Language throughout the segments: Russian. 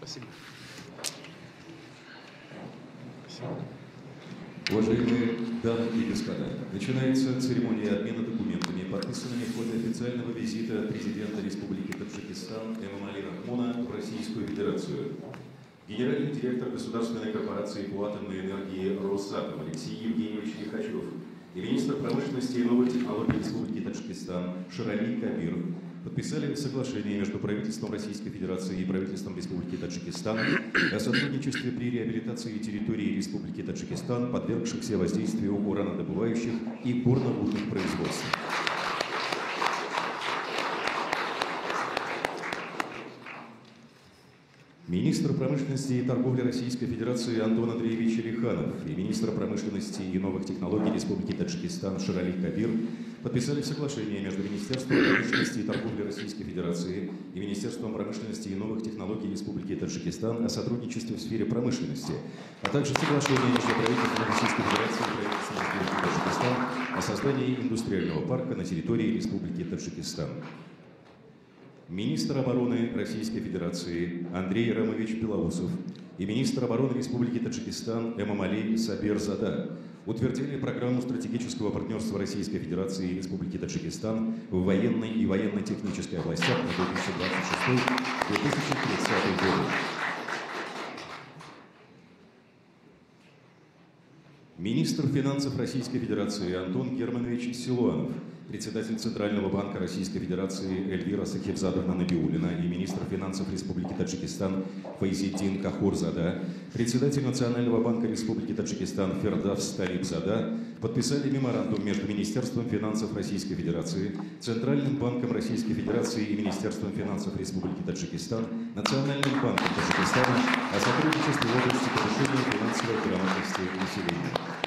Спасибо. Уважаемые дамы и господа, начинается церемония обмена документами, подписанными в ходе официального визита президента Республики Таджикистан Эмомали Рахмона в Российскую Федерацию. Генеральный директор государственной корпорации по атомной энергии «Росатом» Алексей Евгеньевич Лихачев и министр промышленности и новых технологий Республики Таджикистан Шарали Кабир подписали соглашение между правительством Российской Федерации и правительством Республики Таджикистан о сотрудничестве при реабилитации территории Республики Таджикистан, подвергшихся воздействию уранодобывающих и горноводных производств. Министр промышленности и торговли Российской Федерации Антон Андреевич Алиханов и министр промышленности и новых технологий Республики Таджикистан Шарали Кабир подписали соглашение между Министерством промышленности и торговли Российской Федерации и Министерством промышленности и новых технологий Республики Таджикистан о сотрудничестве в сфере промышленности, а также соглашение между правительством Российской Федерации и правительством Республики Таджикистан о создании индустриального парка на территории Республики Таджикистан. Министр обороны Российской Федерации Андрей Рамович Белоусов и министр обороны Республики Таджикистан Эмомали Сабир-Зада утвердили программу стратегического партнерства Российской Федерации и Республики Таджикистан в военной и военно-технической областях на 2026-2030 годы. Министр финансов Российской Федерации Антон Германович Силуанов, председатель Центрального банка Российской Федерации Эльвира Сахибзадовна Набиуллина и министр финансов Республики Таджикистан Файзиддин Кахурзада, председатель Национального банка Республики Таджикистан Фердавс Талибзада подписали меморандум между Министерством финансов Российской Федерации, Центральным банком Российской Федерации и Министерством финансов Республики Таджикистан, Национальным банком Таджикистана о сотрудничестве в области повышения финансовой грамотности населения.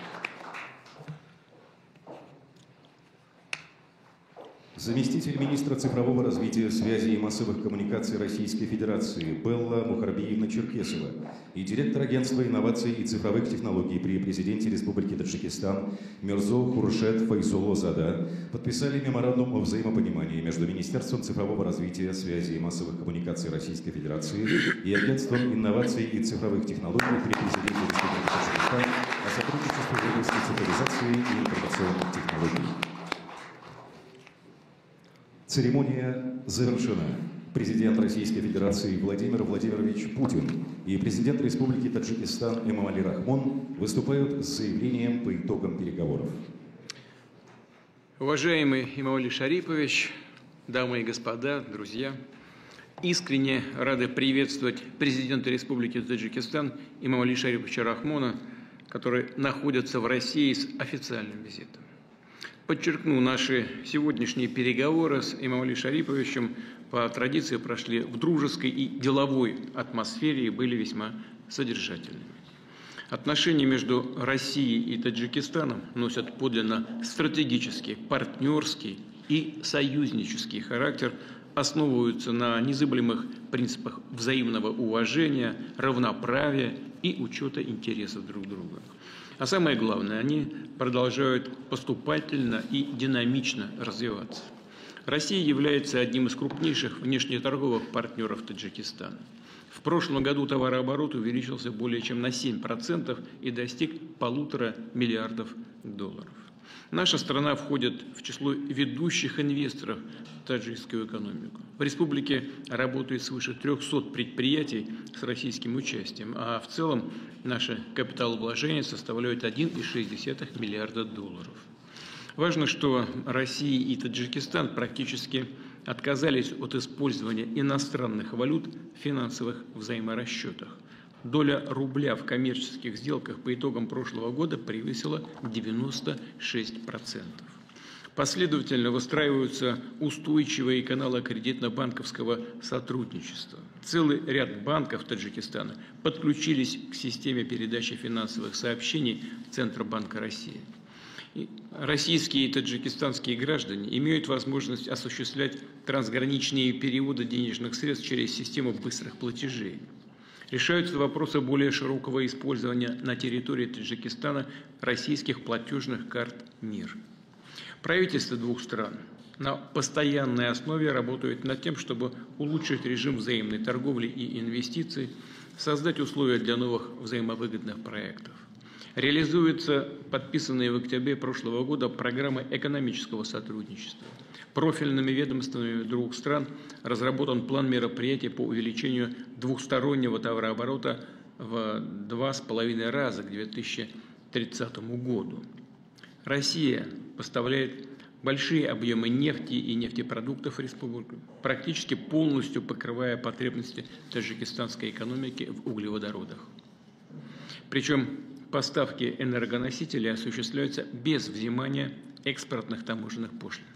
Заместитель министра цифрового развития, связи и массовых коммуникаций Российской Федерации Белла Мухарбиевна Черкесова и директор агентства инноваций и цифровых технологий при президенте Республики Таджикистан Мирзо Хуршед Файзолозада подписали меморандум о взаимопонимании между Министерством цифрового развития, связи и массовых коммуникаций Российской Федерации и агентством инноваций и цифровых технологий при президенте Республики Таджикистан о сотрудничестве в области цифровизации и информационных технологий. Церемония завершена. Президент Российской Федерации Владимир Владимирович Путин и президент Республики Таджикистан Эмомали Рахмон выступают с заявлением по итогам переговоров. Уважаемый Эмомали Шарипович, дамы и господа, друзья, искренне рады приветствовать президента Республики Таджикистан Эмомали Шариповича Рахмона, который находится в России с официальным визитом. Подчеркну, наши сегодняшние переговоры с Эмомали Шариповичем по традиции прошли в дружеской и деловой атмосфере и были весьма содержательными. Отношения между Россией и Таджикистаном носят подлинно стратегический, партнерский и союзнический характер, основываются на незыблемых принципах взаимного уважения, равноправия и учета интересов друг друга. А самое главное, они продолжают поступательно и динамично развиваться. Россия является одним из крупнейших внешнеторговых партнеров Таджикистана. В прошлом году товарооборот увеличился более чем на 7% и достиг 1,5 миллиарда долларов. Наша страна входит в число ведущих инвесторов в таджикскую экономику. В республике работает свыше 300 предприятий с российским участием, а в целом наше капиталовложение составляет 1,6 миллиарда долларов. Важно, что Россия и Таджикистан практически отказались от использования иностранных валют в финансовых взаиморасчетах. Доля рубля в коммерческих сделках по итогам прошлого года превысила 96%. Последовательно выстраиваются устойчивые каналы кредитно-банковского сотрудничества. Целый ряд банков Таджикистана подключились к системе передачи финансовых сообщений Центробанка России. Российские и таджикистанские граждане имеют возможность осуществлять трансграничные переводы денежных средств через систему быстрых платежей. Решаются вопросы более широкого использования на территории Таджикистана российских платежных карт МИР. Правительства двух стран на постоянной основе работают над тем, чтобы улучшить режим взаимной торговли и инвестиций, создать условия для новых взаимовыгодных проектов. Реализуется подписанная в октябре прошлого года программа экономического сотрудничества. Профильными ведомствами двух стран разработан план мероприятий по увеличению двухстороннего товарооборота в 2,5 раза к 2030 году. Россия поставляет большие объемы нефти и нефтепродуктов в республику, практически полностью покрывая потребности таджикистанской экономики в углеводородах. Причем поставки энергоносителей осуществляются без взимания экспортных таможенных пошлин.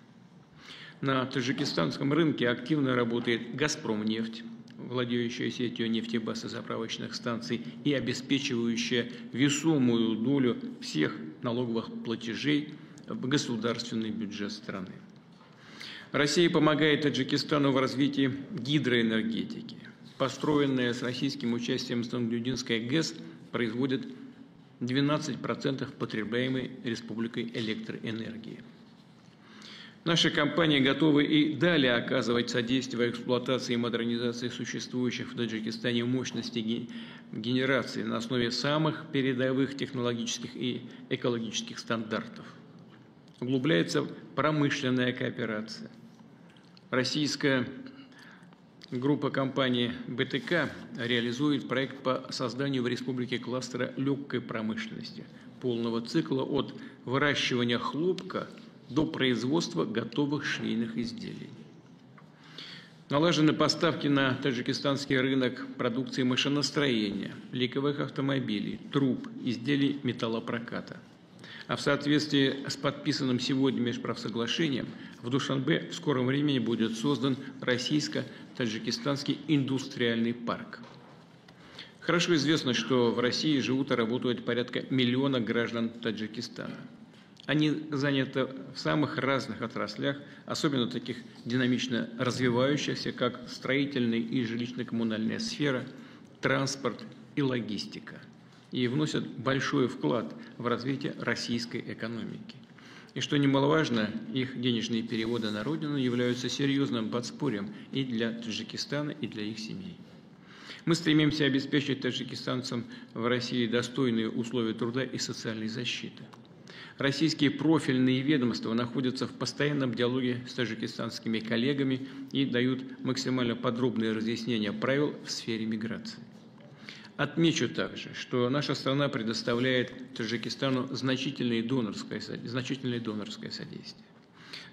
На таджикистанском рынке активно работает «Газпромнефть», владеющая сетью нефтебаз и заправочных станций и обеспечивающая весомую долю всех налоговых платежей в государственный бюджет страны. Россия помогает Таджикистану в развитии гидроэнергетики. Построенная с российским участием Стангюдинская ГЭС производит 12% потребляемой республикой электроэнергии. Наши компании готовы и далее оказывать содействие эксплуатации и модернизации существующих в Таджикистане мощностей генерации на основе самых передовых технологических и экологических стандартов. Углубляется промышленная кооперация. Российская группа компаний БТК реализует проект по созданию в республике кластера легкой промышленности, полного цикла от выращивания хлопка до производства готовых швейных изделий. Налажены поставки на таджикистанский рынок продукции машиностроения, легковых автомобилей, труб, изделий металлопроката. А в соответствии с подписанным сегодня межправсоглашением в Душанбе в скором времени будет создан российско-таджикистанский индустриальный парк. Хорошо известно, что в России живут и работают порядка 1 миллиона граждан Таджикистана. Они заняты в самых разных отраслях, особенно таких динамично развивающихся, как строительная и жилищно-коммунальная сфера, транспорт и логистика, и вносят большой вклад в развитие российской экономики. И что немаловажно, их денежные переводы на родину являются серьезным подспорьем и для Таджикистана, и для их семей. Мы стремимся обеспечить таджикистанцам в России достойные условия труда и социальной защиты. Российские профильные ведомства находятся в постоянном диалоге с таджикистанскими коллегами и дают максимально подробные разъяснения правил в сфере миграции. Отмечу также, что наша страна предоставляет Таджикистану значительное донорское содействие.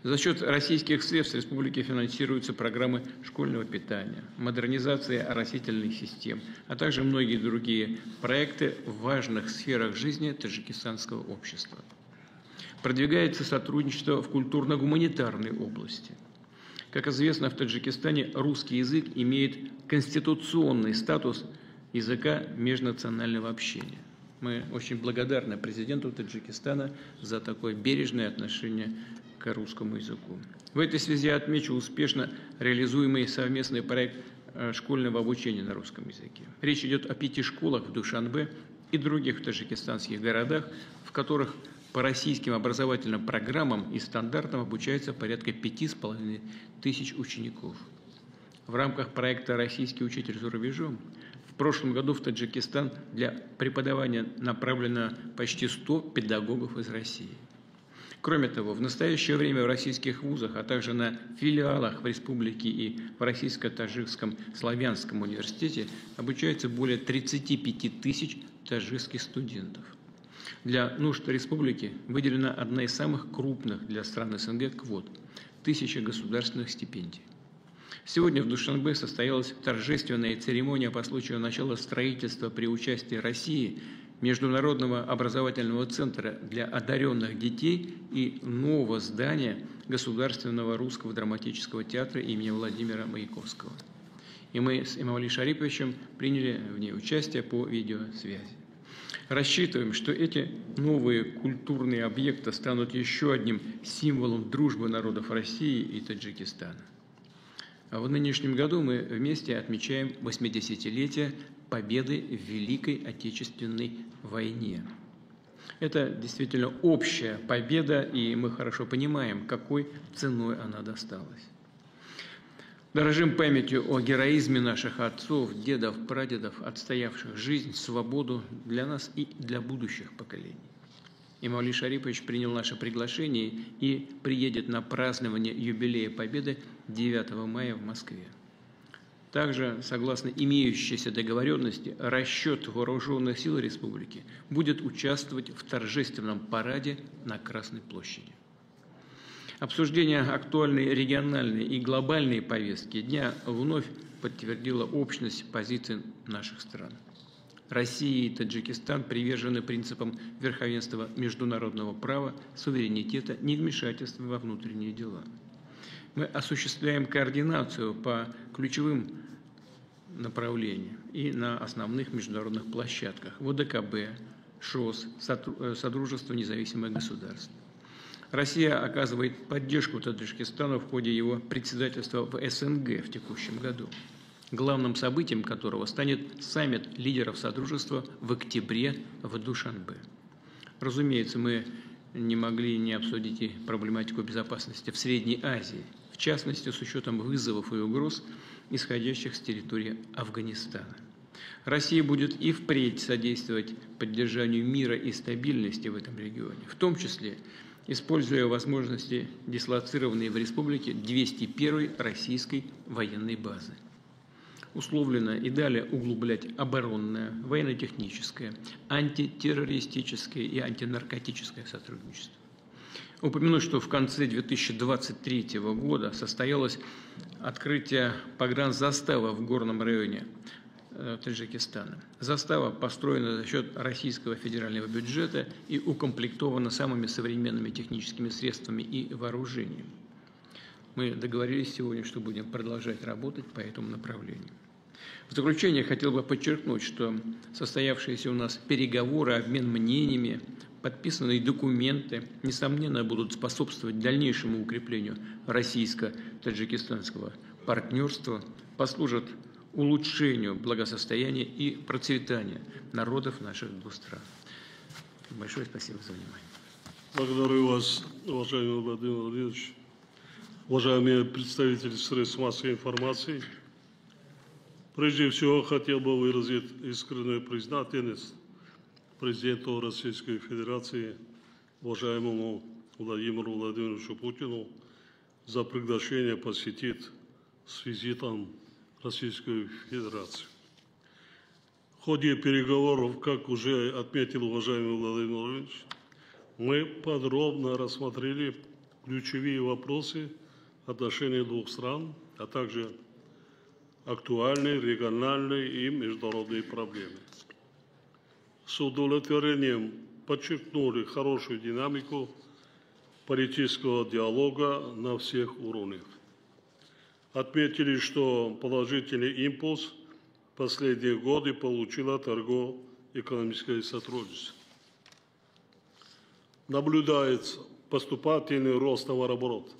За счет российских средств республики финансируются программы школьного питания, модернизация оросительных систем, а также многие другие проекты в важных сферах жизни таджикистанского общества. Продвигается сотрудничество в культурно-гуманитарной области. Как известно, в Таджикистане русский язык имеет конституционный статус языка межнационального общения. Мы очень благодарны президенту Таджикистана за такое бережное отношение к русскому языку. В этой связи отмечу успешно реализуемый совместный проект школьного обучения на русском языке. Речь идет о 5 школах в Душанбе и других таджикистанских городах, в которых по российским образовательным программам и стандартам обучается порядка 5,5 тысяч учеников. В рамках проекта «Российский учитель за рубежом» в прошлом году в Таджикистан для преподавания направлено почти 100 педагогов из России. Кроме того, в настоящее время в российских вузах, а также на филиалах в республике и в Российско-Таджикском славянском университете обучается более 35 тысяч таджикских студентов. Для нужд республики выделена одна из самых крупных для стран СНГ квот – 1000 государственных стипендий. Сегодня в Душанбе состоялась торжественная церемония по случаю начала строительства при участии России Международного образовательного центра для одаренных детей и нового здания Государственного русского драматического театра имени Владимира Маяковского. И мы с Эмомали Шариповичем приняли в ней участие по видеосвязи. Рассчитываем, что эти новые культурные объекты станут еще одним символом дружбы народов России и Таджикистана. А в нынешнем году мы вместе отмечаем 80-летие победы в Великой Отечественной войне. Это действительно общая победа, и мы хорошо понимаем, какой ценой она досталась. Дорожим памятью о героизме наших отцов, дедов, прадедов, отстоявших жизнь, свободу для нас и для будущих поколений. Эмомали Шарипович принял наше приглашение и приедет на празднование юбилея Победы 9 мая в Москве. Также, согласно имеющейся договоренности, расчет вооруженных сил республики будет участвовать в торжественном параде на Красной площади. Обсуждение актуальной региональной и глобальной повестки дня вновь подтвердило общность позиций наших стран. Россия и Таджикистан привержены принципам верховенства международного права, суверенитета, невмешательства во внутренние дела. Мы осуществляем координацию по ключевым направлениям и на основных международных площадках – ВДКБ, ШОС, Содружество независимых государств. Россия оказывает поддержку Таджикистану в ходе его председательства в СНГ в текущем году, главным событием которого станет саммит лидеров Содружества в октябре в Душанбе. Разумеется, мы не могли не обсудить и проблематику безопасности в Средней Азии, в частности, с учетом вызовов и угроз, исходящих с территории Афганистана. Россия будет и впредь содействовать поддержанию мира и стабильности в этом регионе, в том числе используя возможности, дислоцированные в республике 201-й российской военной базы. Условлено и далее углублять оборонное, военно-техническое, антитеррористическое и антинаркотическое сотрудничество. Упомяну, что в конце 2023 года состоялось открытие погранзаставы в горном районе Таджикистана. Застава построена за счет российского федерального бюджета и укомплектована самыми современными техническими средствами и вооружением. Мы договорились сегодня, что будем продолжать работать по этому направлению. В заключение хотел бы подчеркнуть, что состоявшиеся у нас переговоры, обмен мнениями, подписанные документы, несомненно, будут способствовать дальнейшему укреплению российско-таджикистанского партнерства, послужат улучшению благосостояния и процветания народов наших двух стран. Большое спасибо за внимание. Благодарю вас, уважаемый Владимир Владимирович, уважаемые представители средств массовой информации. Прежде всего, хотел бы выразить искреннюю признательность президенту Российской Федерации, уважаемому Владимиру Владимировичу Путину, за приглашение посетить с визитом Российскую Федерацию. В ходе переговоров, как уже отметил уважаемый Владимир Владимирович, мы подробно рассмотрели ключевые вопросы отношений двух стран, а также актуальные региональные и международные проблемы. С удовлетворением подчеркнули хорошую динамику политического диалога на всех уровнях. Отметили, что положительный импульс в последние годы получило торгово-экономическое сотрудничество. Наблюдается поступательный рост товарооборота.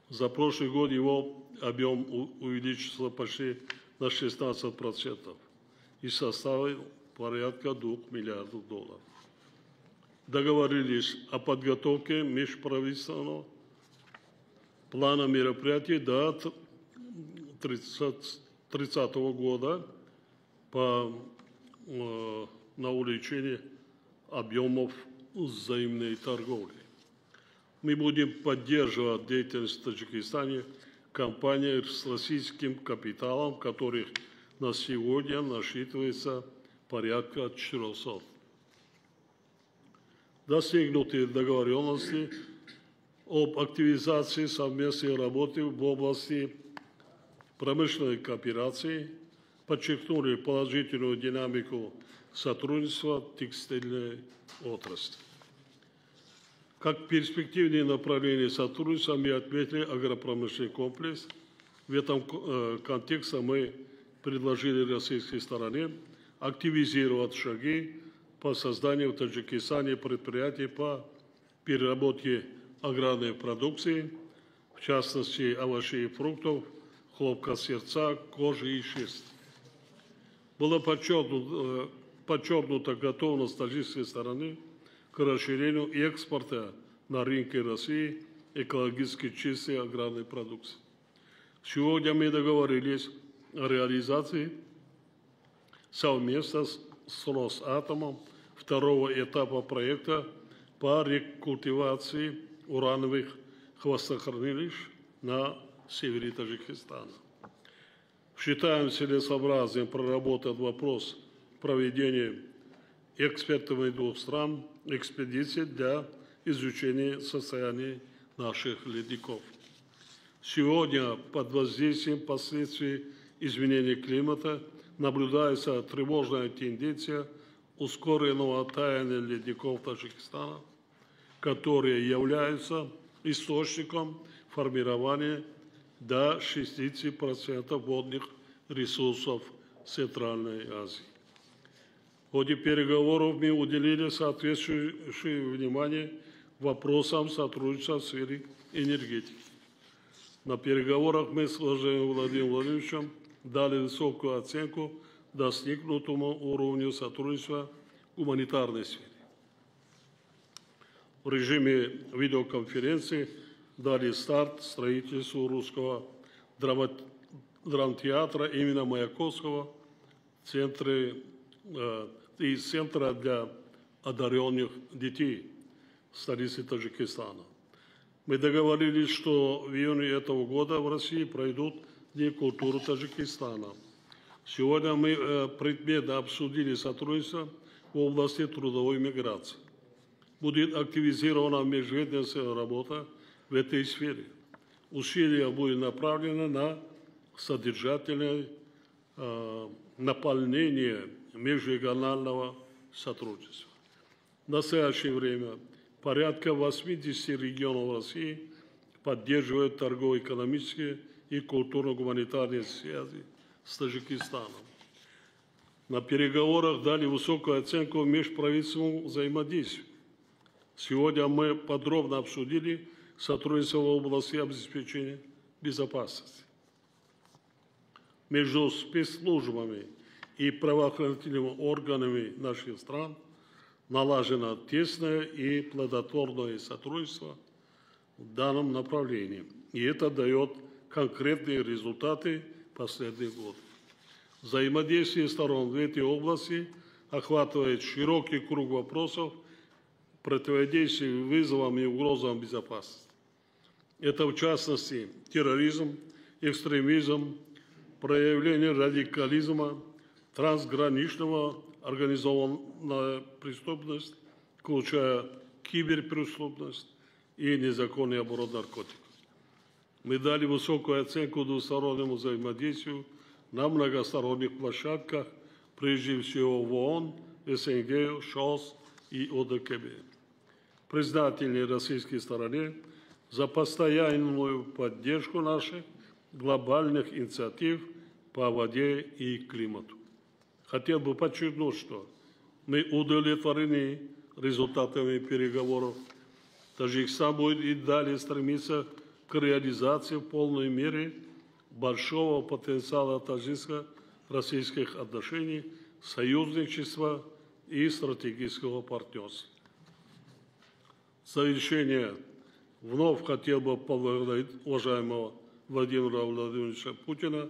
За прошлый год его объем увеличился почти на 16% и составил порядка $2 миллиардов. Договорились о подготовке межправительственного плана мероприятий до 2030 года на увеличение объемов взаимной торговли. Мы будем поддерживать деятельность в Таджикистане компаний с российским капиталом, которых на сегодня насчитывается порядка 400. Достигнуты договоренности об активизации совместной работы в области промышленной кооперации, подчеркнули положительную динамику сотрудничества в текстильной отрасли. Как перспективные направления сотрудничества мы отметили агропромышленный комплекс. В этом контексте мы предложили российской стороне активизировать шаги по созданию в Таджикистане предприятий по переработке аграрной продукции, в частности овощей и фруктов, хлопка сердца, кожи и шерсти. Была подчеркнута готовность таджикской стороны к расширению экспорта на рынке России экологически чистой аграрной продукции. Сегодня мы договорились о реализации совместно с Росатомом второго этапа проекта по рекультивации урановых хвостохранилищ на севере Таджикистана. Считаем целесообразным проработать вопрос проведения экспертами двух стран экспедиций для изучения состояния наших ледников. Сегодня под воздействием последствий изменения климата наблюдается тревожная тенденция ускоренного таяния ледников Таджикистана, которые являются источником формирования до 60% водных ресурсов Центральной Азии. В ходе переговоров мы уделили соответствующее внимание вопросам сотрудничества в сфере энергетики. На переговорах мы с Владимиром Владимировичем дали высокую оценку достигнутому уровню сотрудничества в гуманитарной сфере. В режиме видеоконференции дали старт строительству русского драмтеатра имени Маяковского и Центра для одаренных детей в столице Таджикистана. Мы договорились, что в июне этого года в России пройдут Дни культуры Таджикистана. Сегодня мы предметно обсудили сотрудничество в области трудовой миграции. Будет активизирована межведомственная работа в этой сфере. Усилия будут направлены на содержательное наполнение межрегионального сотрудничества. В настоящее время порядка 80 регионов России поддерживают торгово-экономические и культурно-гуманитарные связи с Таджикистаном. На переговорах дали высокую оценку межправительственному взаимодействию. Сегодня мы подробно обсудили сотрудничество в области обеспечения безопасности. Между спецслужбами и правоохранительными органами наших стран налажено тесное и плодотворное сотрудничество в данном направлении. И это дает конкретные результаты последних годов. Взаимодействие сторон в этой области охватывает широкий круг вопросов противодействия вызовам и угрозам безопасности. Это, в частности, терроризм, экстремизм, проявление радикализма, трансграничного организованная преступность, включая киберпреступность и незаконный оборот наркотиков. Мы дали высокую оценку двустороннему взаимодействию на многосторонних площадках, прежде всего в ООН, СНГ, ШОС и ОДКБ. Признательны российской стороне за постоянную поддержку наших глобальных инициатив по воде и климату. Хотел бы подчеркнуть, что мы удовлетворены результатами переговоров. Таджикистан будет и далее стремиться к реализации в полной мере большого потенциала таджикско-российских отношений, союзничества и стратегического партнерства. В завершение вновь хотел бы поблагодарить уважаемого Владимира Владимировича Путина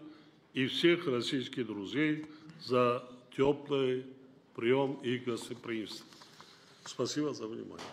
и всех российских друзей за теплый прием и гостеприимство. Спасибо за внимание.